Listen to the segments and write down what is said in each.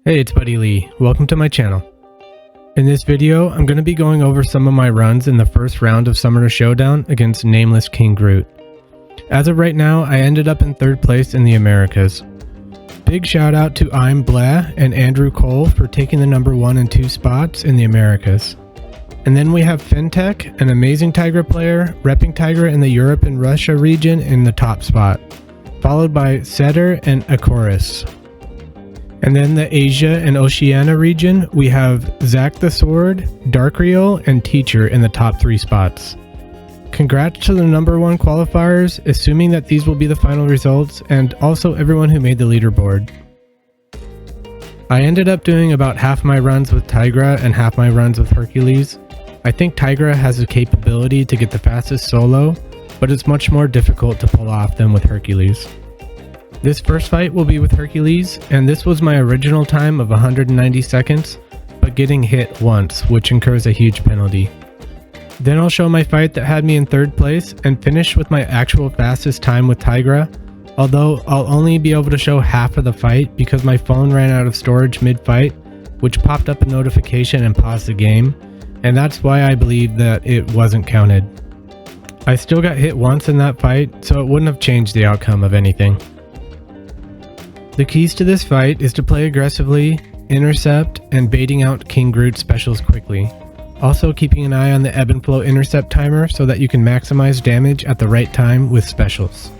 Hey, it's Buddy Lee. Welcome to my channel. In this video, I'm going to be going over some of my runs in the first round of Summoner Showdown against Nameless King Groot. As of right now, I ended up in 3rd place in the Americas. Big shout out to I'm Blah and Andrew Cole for taking the number 1 and 2 spots in the Americas. And then we have Fintech, an amazing Tigra player, repping Tigra in the Europe and Russia region in the top spot, followed by Setter and Akoris. And then the Asia and Oceania region, we have Zach the Sword, Darkreal, and Teacher in the top 3 spots. Congrats to the number 1 qualifiers, assuming that these will be the final results, and also everyone who made the leaderboard. I ended up doing about half my runs with Tigra and half my runs with Hercules. I think Tigra has the capability to get the fastest solo, but it's much more difficult to pull off than with Hercules. This first fight will be with Hercules, and this was my original time of 190 seconds, but getting hit once, which incurs a huge penalty. Then I'll show my fight that had me in 3rd place, and finish with my actual fastest time with Tigra, although I'll only be able to show half of the fight because my phone ran out of storage mid-fight, which popped up a notification and paused the game, and that's why I believe that it wasn't counted. I still got hit once in that fight, so it wouldn't have changed the outcome of anything. The keys to this fight is to play aggressively, intercept, and baiting out King Groot specials quickly. Also keeping an eye on the ebb and flow intercept timer so that you can maximize damage at the right time with specials.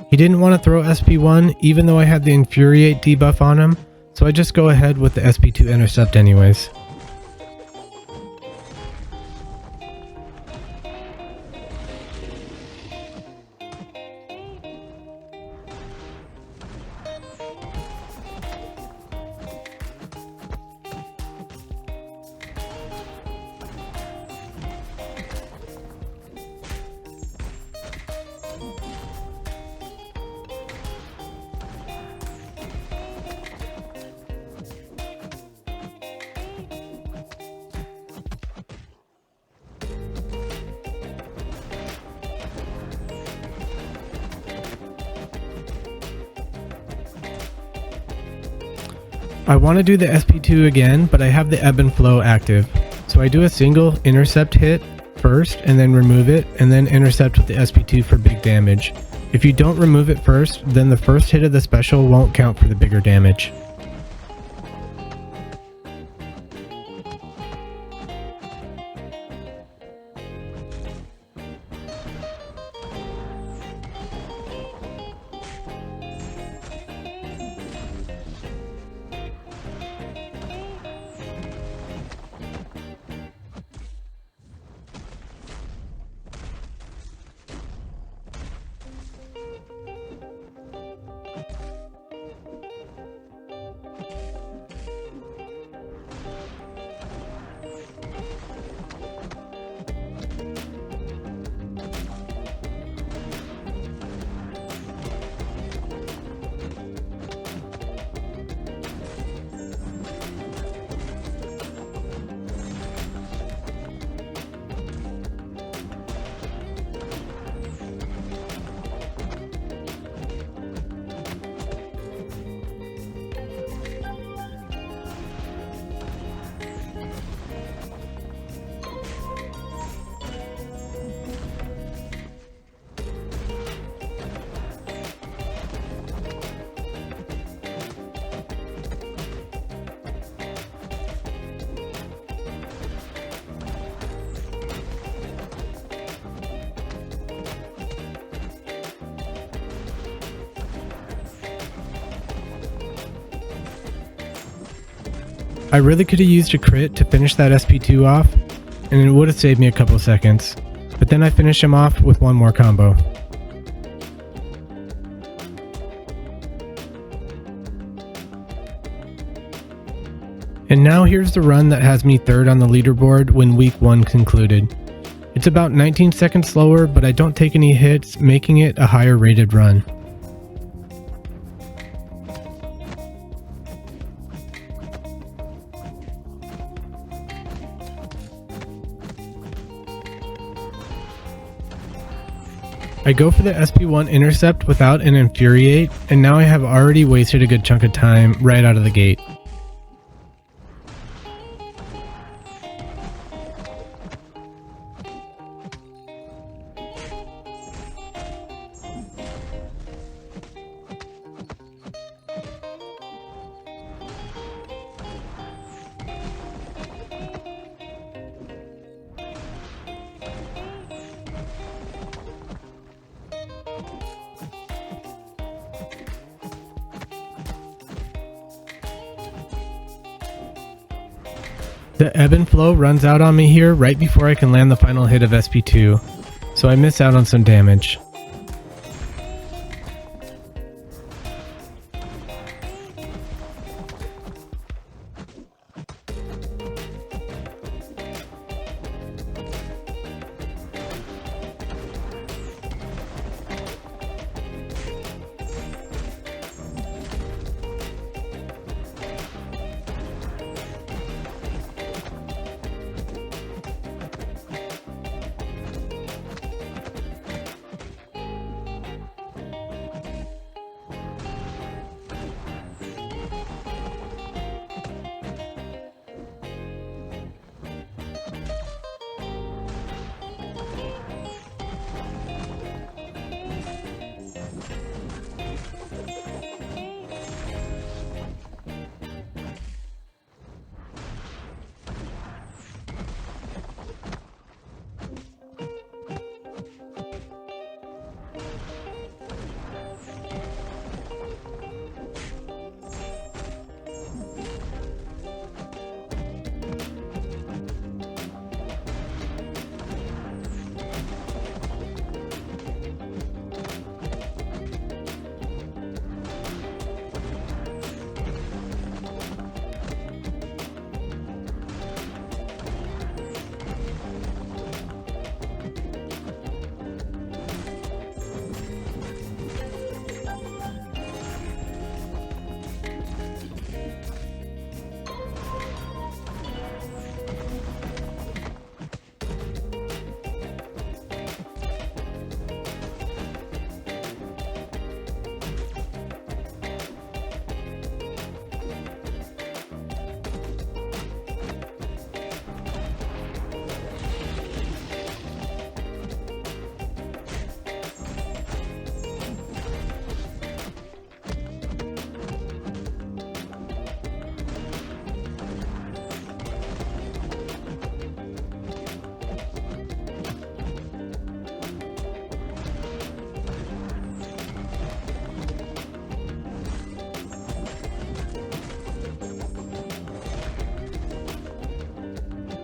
He didn't want to throw SP1 even though I had the Infuriate debuff on him, so I just go ahead with the SP2 intercept anyways. I want to do the SP2 again, but I have the ebb and flow active. So I do a single intercept hit first and then remove it, and then intercept with the SP2 for big damage. If you don't remove it first, then the first hit of the special won't count for the bigger damage. I really could have used a crit to finish that SP2 off, and it would have saved me a couple seconds, but then I finished him off with one more combo. And now here's the run that has me 3rd on the leaderboard when week 1 concluded. It's about 19 seconds slower, but I don't take any hits, making it a higher rated run. I go for the SP1 intercept without an infuriate, and now I have already wasted a good chunk of time right out of the gate. The ebb and flow runs out on me here right before I can land the final hit of SP2, so I miss out on some damage.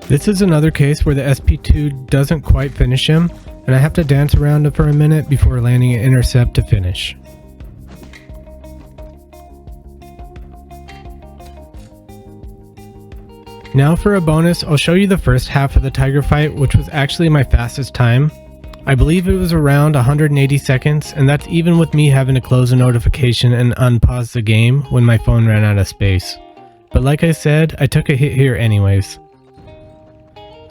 This is another case where the SP2 doesn't quite finish him, and I have to dance around it for a minute before landing an intercept to finish. Now for a bonus, I'll show you the first half of the tiger fight, which was actually my fastest time. I believe it was around 180 seconds, and that's even with me having to close a notification and unpause the game when my phone ran out of space. But like I said, I took a hit here anyways.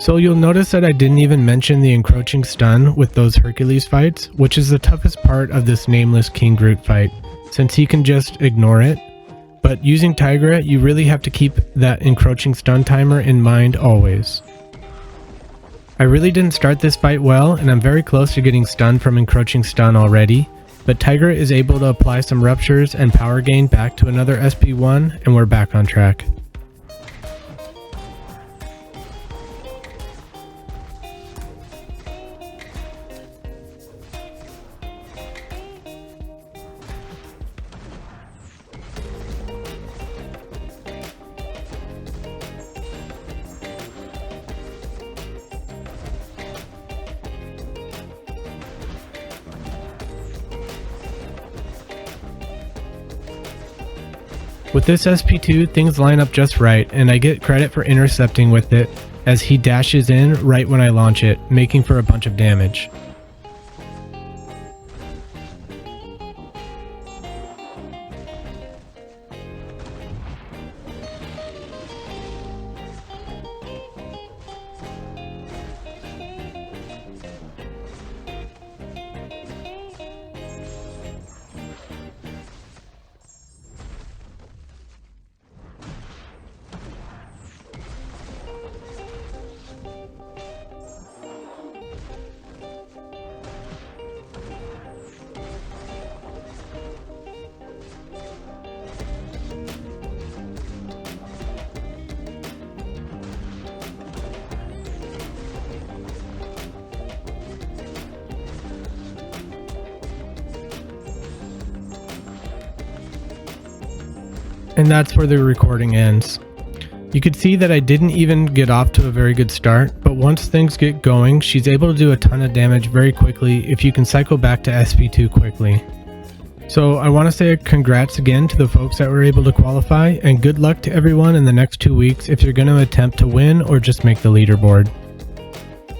So you'll notice that I didn't even mention the encroaching stun with those Hercules fights, which is the toughest part of this Nameless King Groot fight, since he can just ignore it. But using Tigra, you really have to keep that encroaching stun timer in mind always. I really didn't start this fight well, and I'm very close to getting stunned from encroaching stun already, but Tigra is able to apply some ruptures and power gain back to another SP1, and we're back on track. With this SP2, things line up just right, and I get credit for intercepting with it, as he dashes in right when I launch it, making for a bunch of damage. And that's where the recording ends. You could see that I didn't even get off to a very good start, but once things get going, she's able to do a ton of damage very quickly if you can cycle back to SP2 quickly. So I want to say congrats again to the folks that were able to qualify, and good luck to everyone in the next 2 weeks if you're going to attempt to win or just make the leaderboard.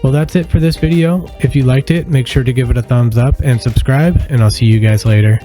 Well, that's it for this video. If you liked it, make sure to give it a thumbs up and subscribe, and I'll see you guys later.